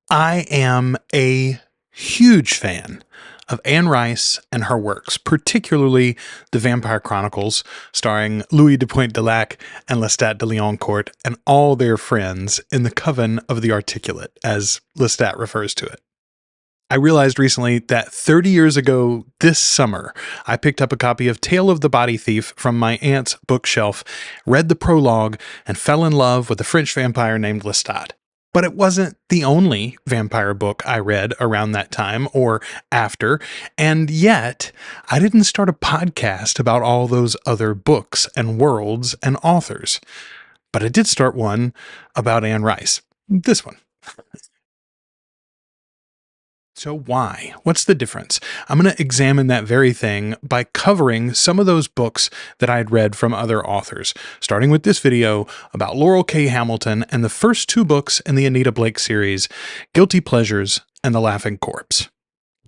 I am a huge fan of Anne Rice and her works, particularly The Vampire Chronicles, starring Louis de Pointe-de-Lac and Lestat de Liancourt and all their friends in the Coven of the Articulate, as Lestat refers to it. I realized recently that 30 years ago this summer, I picked up a copy of Tale of the Body Thief from my aunt's bookshelf, read the prologue, and fell in love with a French vampire named Lestat. But it wasn't the only vampire book I read around that time or after, and yet I didn't start a podcast about all those other books and worlds and authors. But I did start one about Anne Rice. This one. So why? What's the difference? I'm going to examine that very thing by covering some of those books that I had read from other authors, starting with this video about Laurell K. Hamilton and the first two books in the Anita Blake series, Guilty Pleasures and The Laughing Corpse.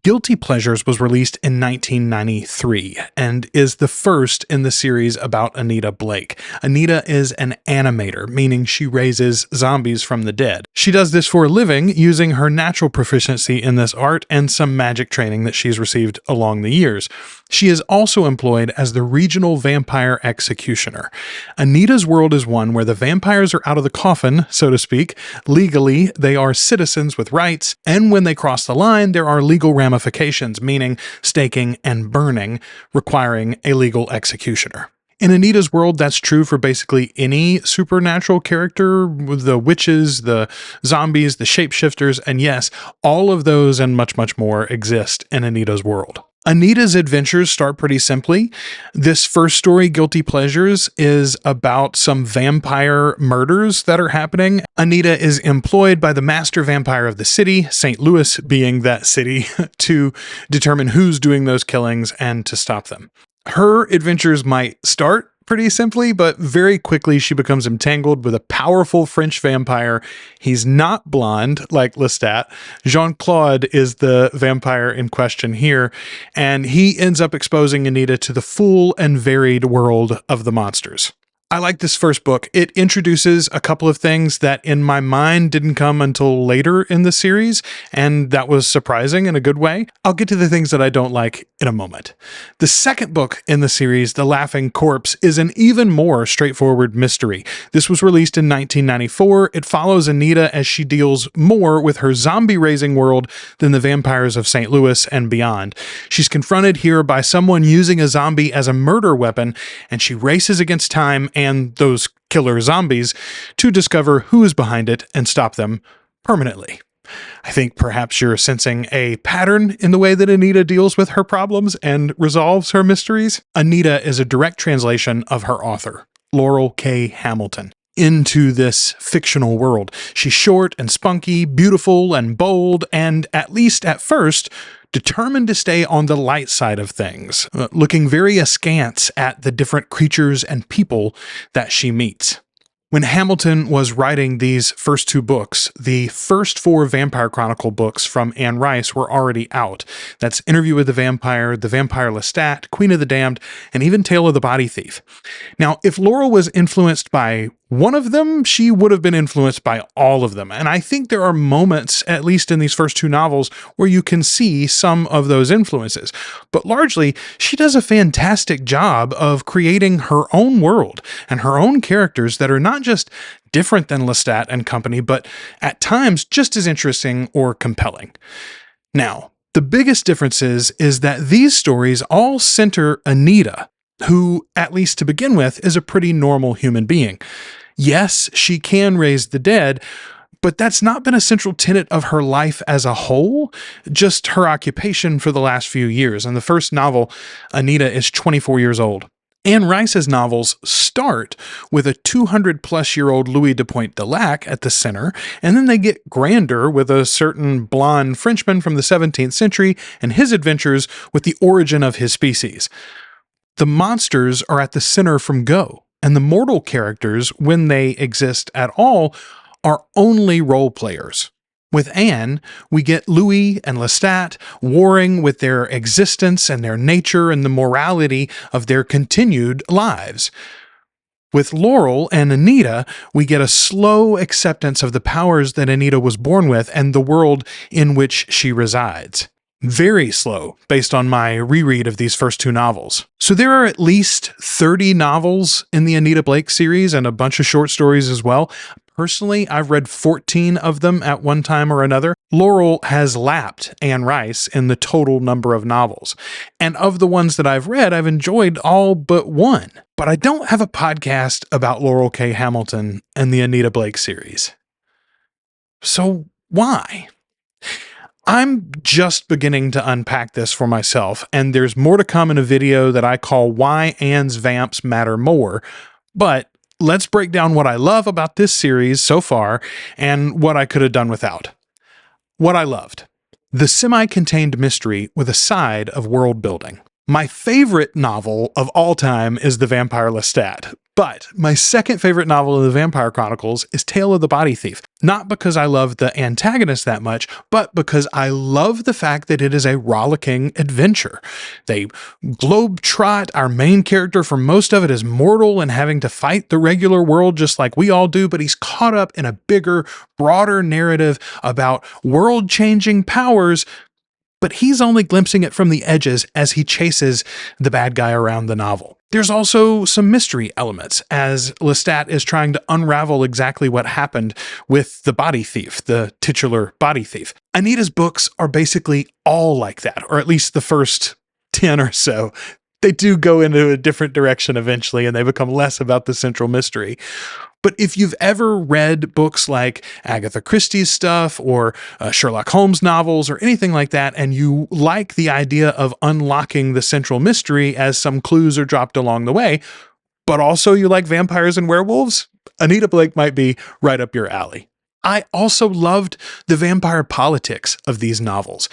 Guilty Pleasures was released in 1993 and is the first in the series about Anita Blake. Anita is an animator, meaning she raises zombies from the dead. She does this for a living using her natural proficiency in this art and some magic training that she's received along the years. She is also employed as the regional vampire executioner. Anita's world is one where the vampires are out of the coffin, so to speak. Legally, they are citizens with rights, and when they cross the line, there are legal ramifications, meaning staking and burning, requiring a legal executioner. In Anita's world, that's true for basically any supernatural character, the witches, the zombies, the shapeshifters, and yes, all of those and much, much more exist in Anita's world. Anita's adventures start pretty simply. This first story, Guilty Pleasures, is about some vampire murders that are happening. Anita is employed by the master vampire of the city, St. Louis being that city, to determine who's doing those killings and to stop them. Her adventures might start pretty simply, but very quickly she becomes entangled with a powerful French vampire. He's not blonde like Lestat. Jean-Claude is the vampire in question here, and he ends up exposing Anita to the full and varied world of the monsters. I like this first book. It introduces a couple of things that in my mind didn't come until later in the series, and that was surprising in a good way. I'll get to the things that I don't like in a moment. The second book in the series, The Laughing Corpse, is an even more straightforward mystery. This was released in 1994. It follows Anita as she deals more with her zombie-raising world than the vampires of St. Louis and beyond. She's confronted here by someone using a zombie as a murder weapon, and she races against time and those killer zombies to discover who is behind it and stop them permanently. I think perhaps you're sensing a pattern in the way that Anita deals with her problems and resolves her mysteries. Anita is a direct translation of her author, Laurell K. Hamilton, into this fictional world. She's short and spunky, beautiful and bold, and at least at first, determined to stay on the light side of things, looking very askance at the different creatures and people that she meets. When Hamilton was writing these first two books, the first four Vampire Chronicle books from Anne Rice were already out. That's Interview with the Vampire Lestat, Queen of the Damned, and even Tale of the Body Thief. Now, if Laurell was influenced by one of them, she would have been influenced by all of them. And I think there are moments, at least in these first two novels, where you can see some of those influences. But largely, she does a fantastic job of creating her own world and her own characters that are not just different than Lestat and company, but at times just as interesting or compelling. Now, the biggest difference is that these stories all center Anita, who, at least to begin with, is a pretty normal human being. Yes, she can raise the dead, but that's not been a central tenet of her life as a whole, just her occupation for the last few years. In the first novel, Anita is 24 years old. Anne Rice's novels start with a 200-plus-year-old Louis de Pointe-de-Lac at the center, and then they get grander with a certain blonde Frenchman from the 17th century and his adventures with the origin of his species. The monsters are at the center from go, and the mortal characters, when they exist at all, are only role players. With Anne, we get Louis and Lestat warring with their existence and their nature and the morality of their continued lives. With Laurel and Anita, we get a slow acceptance of the powers that Anita was born with and the world in which she resides. Very slow, based on my reread of these first two novels. So there are at least 30 novels in the Anita Blake series and a bunch of short stories as well. Personally, I've read 14 of them at one time or another. Laurel has lapped Anne Rice in the total number of novels. And of the ones that I've read, I've enjoyed all but one. But I don't have a podcast about Laurel K. Hamilton and the Anita Blake series. So why? I'm just beginning to unpack this for myself, and there's more to come in a video that I call Why Anne's Vamps Matter More, but let's break down what I love about this series so far and what I could have done without. What I loved: the semi-contained mystery with a side of world building. My favorite novel of all time is The Vampire Lestat, but my second favorite novel of the Vampire Chronicles is Tale of the Body Thief. Not because I love the antagonist that much, but because I love the fact that it is a rollicking adventure. They globe-trot. Our main character for most of it is mortal and having to fight the regular world just like we all do, but he's caught up in a bigger, broader narrative about world-changing powers, but he's only glimpsing it from the edges as he chases the bad guy around the novel. There's also some mystery elements as Lestat is trying to unravel exactly what happened with the body thief, the titular body thief. Anita's books are basically all like that, or at least the first 10 or so. They do go into a different direction eventually, and they become less about the central mystery. But if you've ever read books like Agatha Christie's stuff or Sherlock Holmes novels or anything like that, and you like the idea of unlocking the central mystery as some clues are dropped along the way, but also you like vampires and werewolves, Anita Blake might be right up your alley. I also loved the vampire politics of these novels.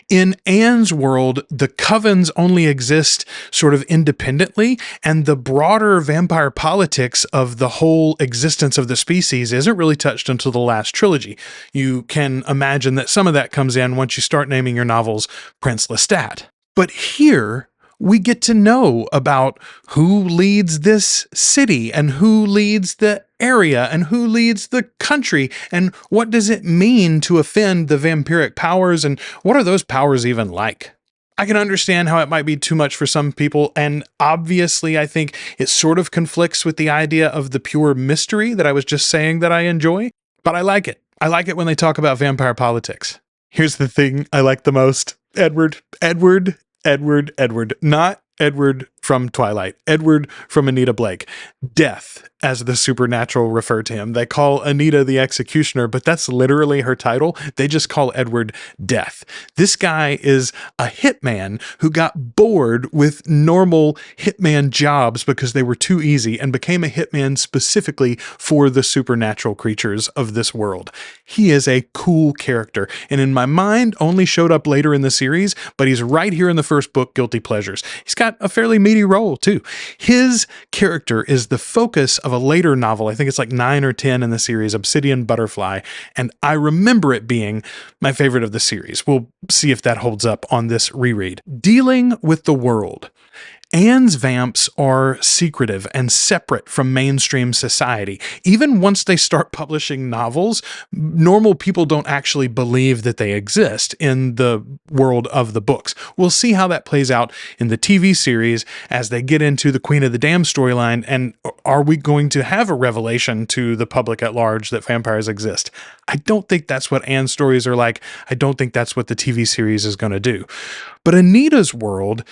In Anne's world, the covens only exist sort of independently, and the broader vampire politics of the whole existence of the species isn't really touched until the last trilogy. You can imagine that some of that comes in once you start naming your novels Prince Lestat. But here, we get to know about who leads this city and who leads the area and who leads the country and what does it mean to offend the vampiric powers and what are those powers even like. I can understand how it might be too much for some people, and obviously I think it sort of conflicts with the idea of the pure mystery that I was just saying that I enjoy, but I like it. I like it when they talk about vampire politics. Here's the thing I like the most. Edward. Not Edward from Twilight. Edward from Anita Blake. Death, as the supernatural refer to him. They call Anita the executioner, but that's literally her title. They just call Edward Death. This guy is a hitman who got bored with normal hitman jobs because they were too easy and became a hitman specifically for the supernatural creatures of this world. He is a cool character, and in my mind only showed up later in the series, but he's right here in the first book, Guilty Pleasures. He's got a fairly meaty role too. His character is the focus of a later novel. I think it's like 9 or 10 in the series, Obsidian Butterfly, and I remember it being my favorite of the series. We'll see if that holds up on this reread. Dealing with the world. Anne's vamps are secretive and separate from mainstream society. Even once they start publishing novels, normal people don't actually believe that they exist in the world of the books. We'll see how that plays out in the TV series as they get into the Queen of the Damned storyline, and are we going to have a revelation to the public at large that vampires exist? I don't think that's what Anne's stories are like. I don't think that's what the TV series is going to do. But Anita's world,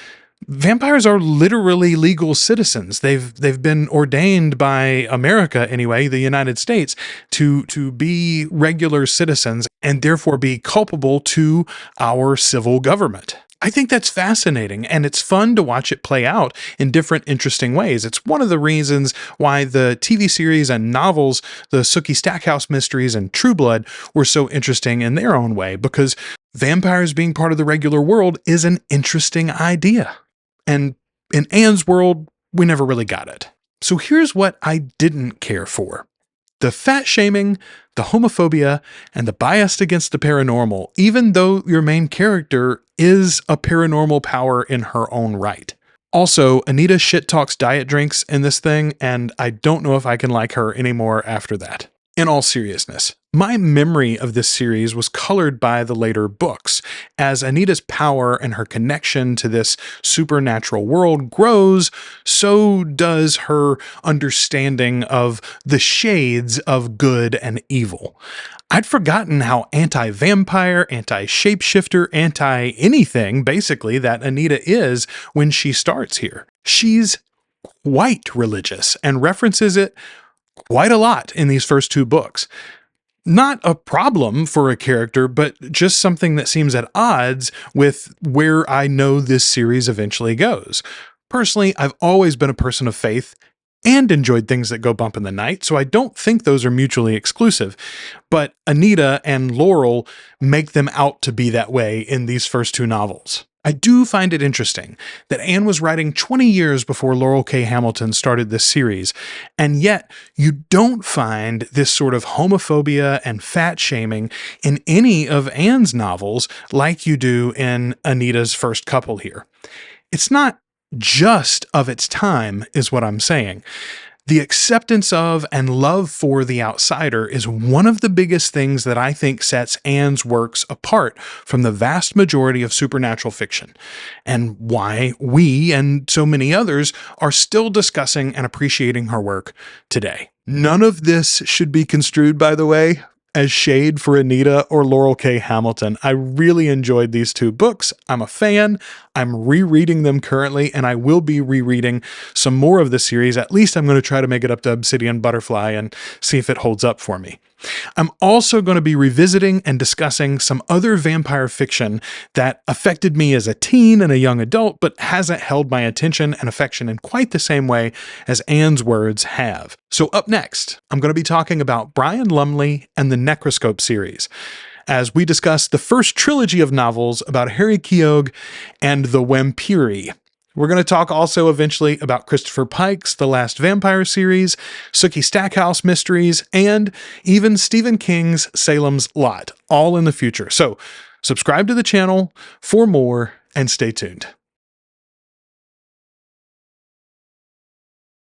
vampires are literally legal citizens. They've been ordained by America anyway, the United States, to be regular citizens and therefore be culpable to our civil government. I think that's fascinating, and it's fun to watch it play out in different interesting ways. It's one of the reasons why the TV series and novels, the Sookie Stackhouse mysteries and True Blood, were so interesting in their own way, because vampires being part of the regular world is an interesting idea. And in Anne's world, we never really got it. So here's what I didn't care for. The fat shaming, the homophobia, and the bias against the paranormal, even though your main character is a paranormal power in her own right. Also, Anita shit talks diet drinks in this thing, and I don't know if I can like her anymore after that. In all seriousness, my memory of this series was colored by the later books. As Anita's power and her connection to this supernatural world grows, so does her understanding of the shades of good and evil. I'd forgotten how anti-vampire, anti-shapeshifter, anti-anything, basically, that Anita is when she starts here. She's quite religious and references it quite a lot in these first two books. Not a problem for a character, but just something that seems at odds with where I know this series eventually goes. Personally, I've always been a person of faith and enjoyed things that go bump in the night, so I don't think those are mutually exclusive. But Anita and Laurel make them out to be that way in these first two novels. I do find it interesting that Anne was writing 20 years before Laurel K. Hamilton started this series, and yet you don't find this sort of homophobia and fat shaming in any of Anne's novels like you do in Anita's first couple here. It's not just of its time, is what I'm saying. The acceptance of and love for the outsider is one of the biggest things that I think sets Anne's works apart from the vast majority of supernatural fiction, and why we and so many others are still discussing and appreciating her work today. None of this should be construed, by the way, as shade for Anita or Laurel K. Hamilton. I really enjoyed these two books. I'm a fan. I'm rereading them currently, and I will be rereading some more of the series. At least I'm going to try to make it up to Obsidian Butterfly and see if it holds up for me. I'm also going to be revisiting and discussing some other vampire fiction that affected me as a teen and a young adult, but hasn't held my attention and affection in quite the same way as Anne's words have. So up next, I'm going to be talking about Brian Lumley and the Necroscope series, as we discuss the first trilogy of novels about Harry Keogh and the Vampiri. We're going to talk also eventually about Christopher Pike's The Last Vampire series, Sookie Stackhouse mysteries, and even Stephen King's Salem's Lot, all in the future. So subscribe to the channel for more and stay tuned.